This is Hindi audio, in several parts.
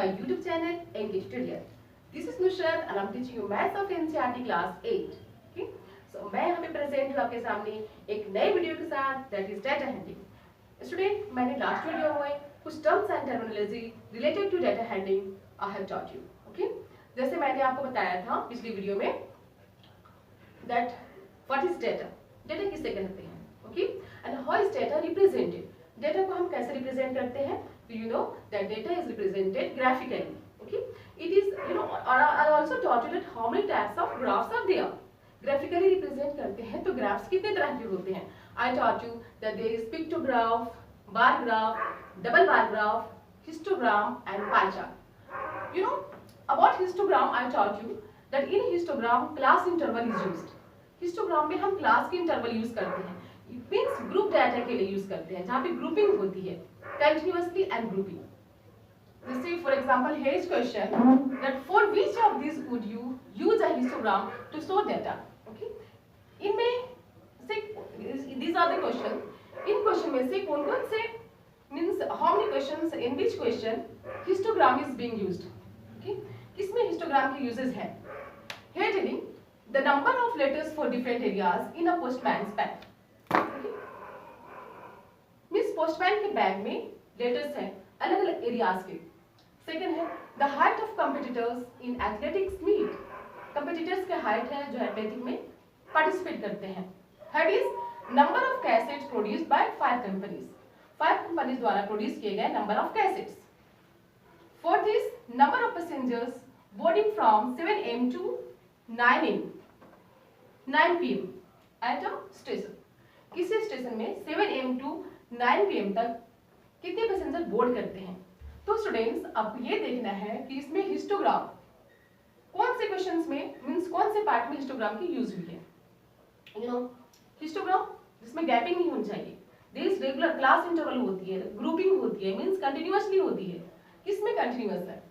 my YouTube channel English Tutorial. This is Nusrat and I'm teaching you Maths of NCERT class 8. Okay? So मैं यहाँ पे प्रेजेंट हूँ आपके सामने एक नए वीडियो के साथ, that is data handling. Student, मैंने लास्ट वीडियो में कुछ terms and terminology related to data handling I have taught you. Okay, जैसे मैंने आपको बताया था पिछली वीडियो में that what is data, data किसे कहते हैं, okay, and how is data represented, data को हम कैसे रिप्रेजेंट करते हैं. Do you know that data is represented graphically? Okay, it is, you know, I also taught you that how many types of graphs are there. Graphically represent करते हैं तो graphs कितने तरह के होते हैं. I taught you that there is pictograph, bar graph, double bar graph, histogram and pie chart. You know about histogram, I taught you that in histogram class interval is used. Histogram में हम class के interval use करते हैं. It means group data के लिए use करते हैं जहाँ पे grouping होती है. Continuously and grouping. Let's say, for example, here is question that for which of these would you use a histogram to show data? Okay. इनमें से these are the question. In question में से कौन-कौन से means how many questions in which question histogram is being used? Okay. किसमें histogram के uses हैं? Here telling the number of letters for different areas in a postman's bag. मिस पोस्टमैन के बैग में लेटर्स हैं अलग अलग एरियाज के. सेकंड है the height of competitors in athletics meet. Competitors के हाइट है जो एथलेटिक में पार्टिसिपेट करते हैं. Third is number of cassettes produced by 5 companies. 5 companies द्वारा प्रोड्यूस किए गए number of cassettes. Fourth is number of passengers boarding from 7 AM to 9 PM at a station. किसी स्टेशन में 7 AM टू 9 PM तक कितने पैसेंजर बोर्ड करते हैं. तो स्टूडेंट्स, अब ये देखना है कि इसमें हिस्टोग्राम कौन से क्वेश्चंस में मींस कौन से पार्ट में हिस्टोग्राम की यूज हुई है. यू नो हिस्टोग्राम जिसमें गैपिंग नहीं होनी चाहिए. There is regular class interval होती है, ग्रुपिंग होती है, मींस कंटिन्यूअसली होती है. किसमें कंटिन्यूअस है?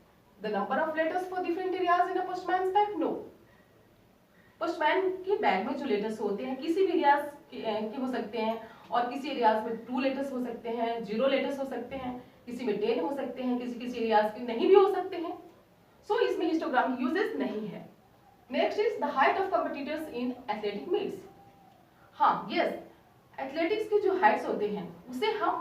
The number of letters for different areas in a postman's bag. No, postman के बैग में जो लेटर्स होते हैं किसी भी एरियाज के हो सकते हैं और किसी एरियाज में 2 लेटर्स हो सकते हैं, 0 लेटर्स हो सकते हैं, किसी में 10 हो सकते हैं, किसी एरियाज के नहीं भी हो सकते हैं. सो इसमें हिस्टोग्राम यूजेस नहीं है. Next is the height of competitors in athletic meets. हाँ, यस, एथलेटिक्स के जो हाइट्स होते हैं उसे हम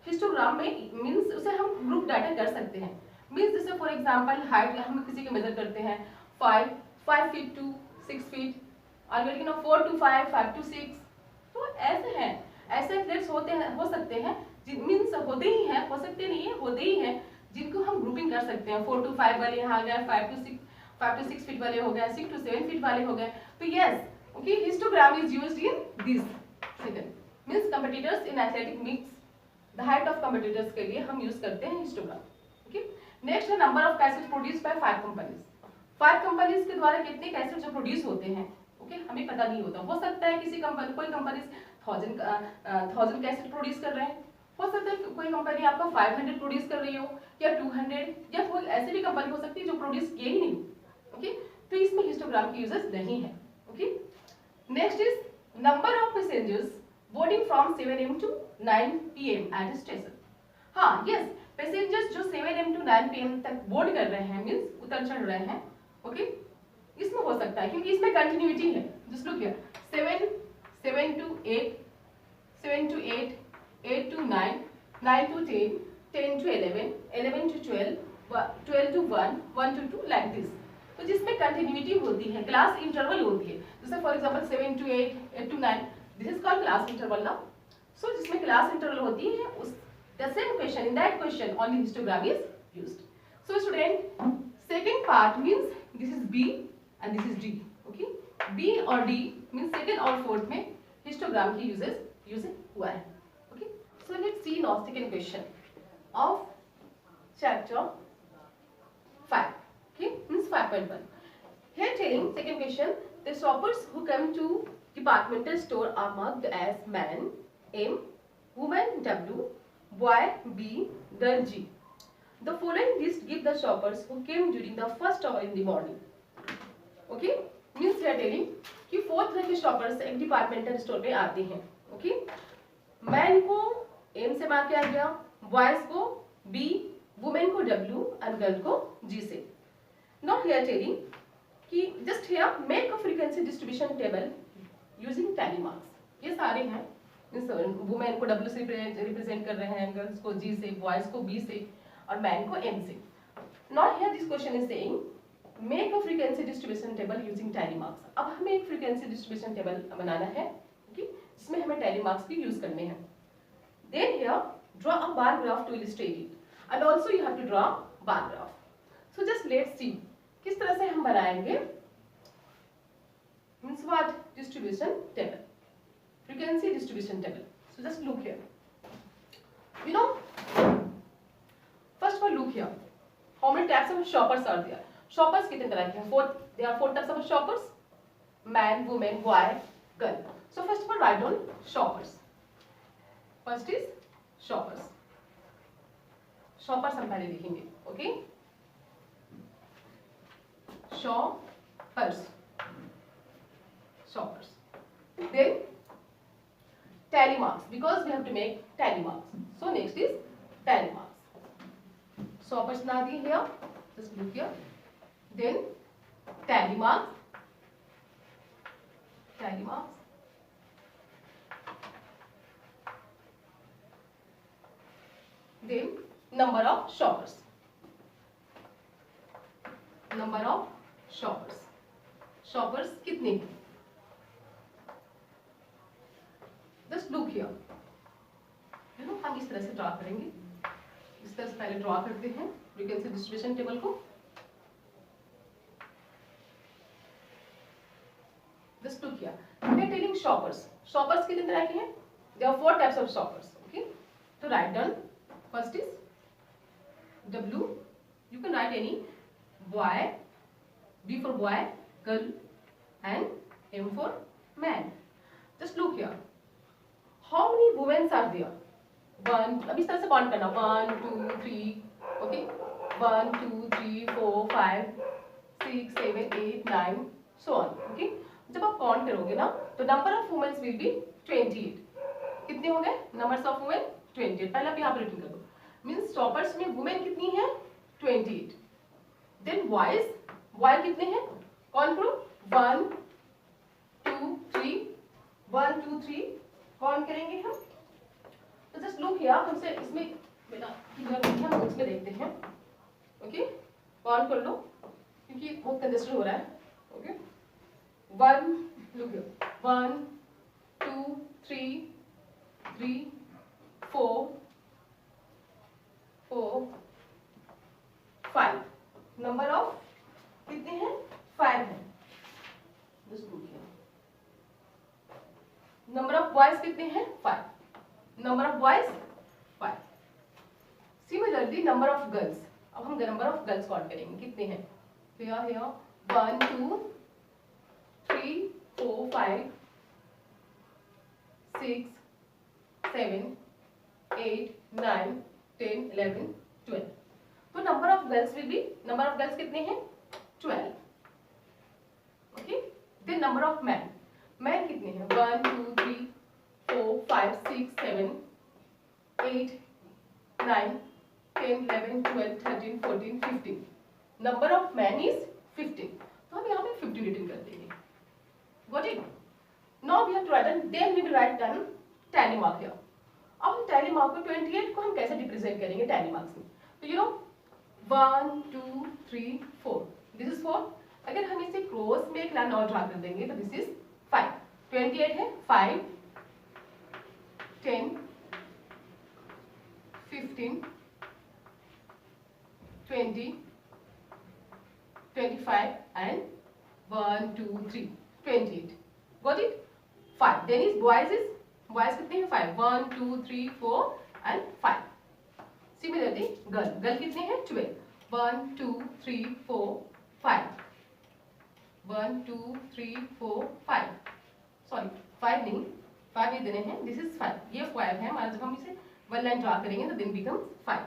हिस्टोग्राम में मींस उसे हम ग्रुप डाटा कर सकते हैं. मींस जैसे फॉर एग्जांपल हाइट हम किसी के मेजर करते हैं 5 फीट टू 6 फीट और यू नो 4 to 5, 5 to 6. तो ऐसे हैं, ऐसे एथलेट्स होते हैं, हो सकते हैं मींस होते ही हैं, हो सकते नहीं है, होते ही हैं जिनको हम ग्रुपिंग कर सकते हैं. 4 to 5 वाले यहाँ आ गए, 5 to 6 फीट वाले हो गए, 6 to 7 फीट वाले हो गए. तो yes, okay, histogram is used in this. Second means competitors in athletic meets, the height of competitors के लिए हम यूज करते हैं हिस्टोग्राम. ओके, नेक्स्ट है number of cassettes produced by 5 companies. 5 companies के द्वारा कितने कैसेट जो प्रोड्यूस होते हैं, ओके, हमें पता नहीं होता. हो सकता है किसी कंपनी कोई कंपनी 1000 कैसेट प्रोड्यूस कर रहे हैं, हो सकता है कोई कंपनी आपका 500 प्रोड्यूस कर रही हो या 200, या कोई ऐसी भी कंपनी हो सकती है जो प्रोड्यूस किए ही नहीं. ओके, तो इसमें हिस्टोग्राम की यूजेस नहीं है. Okay, next is number of passengers boarding from 7 AM to 9 PM at station. हाँ, यस, पैसेंजर्स जो 7 AM टू 9 PM तक बोर्ड कर रहे हैं मींस उतर चढ़ रहे हैं. ओके, इसमें हो सकता है क्योंकि इसमें कंटिन्यूटी है. Just look here, 7 to 8, 7 to 8, 8 to 9, 9 to 10, 10 to 11, 11 to 12, 12 to 1, 1 to 2 like this. तो जिसमें कंटिन्यूटी होती है, क्लास इंटरवल होती है. जैसे for example 7 to 8, 8 to 9, this is called class interval ना. सो जिसमें क्लास इंटरवल होती है उस the same question in that question only histogram is used. So student, second part means this is B and this is D. Okay, B और D means second और fourth में histogram की uses हुआ है. Okay, so let's see now second question of chapter 5. Okay, means 5.1. Here telling second question, the shoppers who come to departmental store are marked as man M, woman W, boy B, girl G. The following list give the shoppers who came during the first hour in the morning. Okay, means we are telling कि 4 तरह के शॉपर्स एक डिपार्टमेंटल स्टोर पे आते हैं. ओके, मैन को एम से मार्क किया गया, बॉयज को बी, वुमेन को W एंड गर्ल को G से। नॉट हियर टेलिंग कि just here make a frequency distribution table using tally marks. ये सारे हैं, वुमेन को W से रिप्रेजेंट कर रहे हैं, गर्ल्स को G से, बॉयज को B से और मैन को M से। Not here this question is saying make a frequency distribution table using tally marks. अब हमें एक फ्रीक्वेंसी डिस्ट्रीब्यूशन टेबल बनाना है जिसमें हमें टैली मार्क्स भी यूज करने हैं। Then here draw a bar graph to illustrate it and also you have to draw bar graph. So just let's see किस तरह से हम बनाएंगे means what distribution table, frequency distribution table. So just look here, you know, first of all look here, how many types of shoppers are there? Shoppers कितने तरह के हैं? There are 4 types of shoppers: man, woman, boy, girl. So first of all write down shoppers. First is shoppers. Shoppers हम पहले लिखेंगे, okay? Shoppers. Shoppers. Then tally marks, because we have to make tally marks. So next is tally marks. Shoppers na diye here, just look here. Then tally marks. Tally marks. Then number of shoppers. Number of shoppers. Shoppers कितने हैं? Just look here. You know, हम इस तरह से ड्रॉ करेंगे। इस तरह से पहले ड्रॉ करते हैं फ्रीक्वेंसी डिस्ट्रीब्यूशन टेबल को। Just look here. We are telling shoppers. Shoppers कितने तरह के हैं? There are 4 types of shoppers. Okay. तो write down. First is W. You can write any boy. B for boy, girl, and M for man. Just look here. How many women are there? 1. अब इस तरह से काउंट करना, 1 2 3, okay, 1 2 3 4 5 6 7 8 9 so on, okay. जब आप काउंट करोगे ना तो number of womens will be 28. कितने हो गए नंबर्स ऑफ वुमेन? 28. पहले आप यहाँ पर रिटर्न कर दो, मीन्स शॉपर्स में वुमेन कितनी है? 28. देन बॉयज, बॉय कितने हैं? काउंट करो, 1 2 3, 1 2 3 काउंट करेंगे हम। तो जस्ट लुक हियर, हमसे इसमें बेटा हम नोट्स में देखते हैं, ओके। काउंट कर लो क्योंकि बहुत कंजेस्टेड हो रहा है, okay. 1 look here, 1 2 3 3 4 4 5। Number of कितने हैं? 5 हैं। Just look here. Number of boys कितने हैं? 5। Number of boys 5। Similarly number of girls, अब हम नंबर ऑफ गर्ल्स काउंट करेंगे, कितने हैं? हियर 1 2 3 4 5 6 7 8 9 10 11 12। तो number of girls will be, number of girls कितने हैं? 12, okay. Then number of man, man कितने हैं? 1 2 3 4 5 6 7 8 9 10 11 12 13 14 15। नंबर ऑफ मैन इज 15, तो हम यहाँ पे 15 रिटर्न कर देंगे। Got it? Now we have to write and then we will write down tally mark here. अब हम tally mark को 28 को हम कैसे रिप्रेजेंट करेंगे tally marks में? तो you know 1 2 3 4, this is 4। अगर हम इसे क्रॉस में एक लाइन और ड्रा कर देंगे तो दिस इज 5। 28 है, 5 10 15 20 25 and 1 2 3 28। Got it? 5। Then is boys कितने हैं? 5 1 2 3 4 and 5। Similarly गर्ल कितने हैं? 12 1 2 3 4 5 1 2 3 4 5, सॉरी 5 नहीं, 5 ये देने हैं, दिस इज 5, ये 5 है हमारा। जब हम इसे वन लाइन ड्रा करेंगे तो then becomes 5,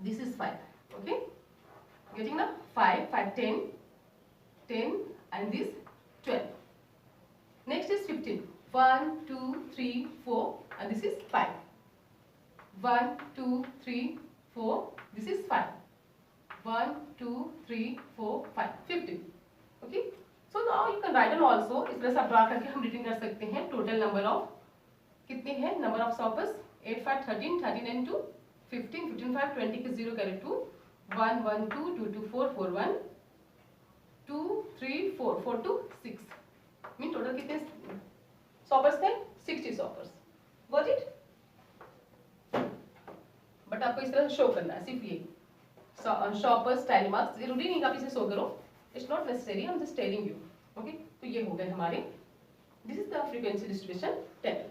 this is 5, okay. Getting ना? 5 5 10 10 and this 12। next is 15, 1 2 3 4 and this is 5 1 2 3 4, this is 5. 1, 2, 3, 4, 5, 15. Okay. So now you can write down also. इस तरह से ड्रा करके हम रिटर्न कर सकते हैं टोटल नंबर ऑफ कितने हैं नंबर ऑफ शॉपर्स 8 5 13 13 and 2 15 15 5 20 के 0 कैरेट 2 1 1 2 2 2 4 4 1 2 3 4 4 2 6 मीन टोटल कितने शॉपर्स थे 60 शॉपर्स. Got it. बट आपको इस तरह शो करना है सिर्फ ये शॉपर्स टाइल मार्क्स जरूरी नहीं आप इसे शो करो. It's not necessary. I am just telling you. Okay. तो ये हो गए हमारे. This is the frequency distribution table.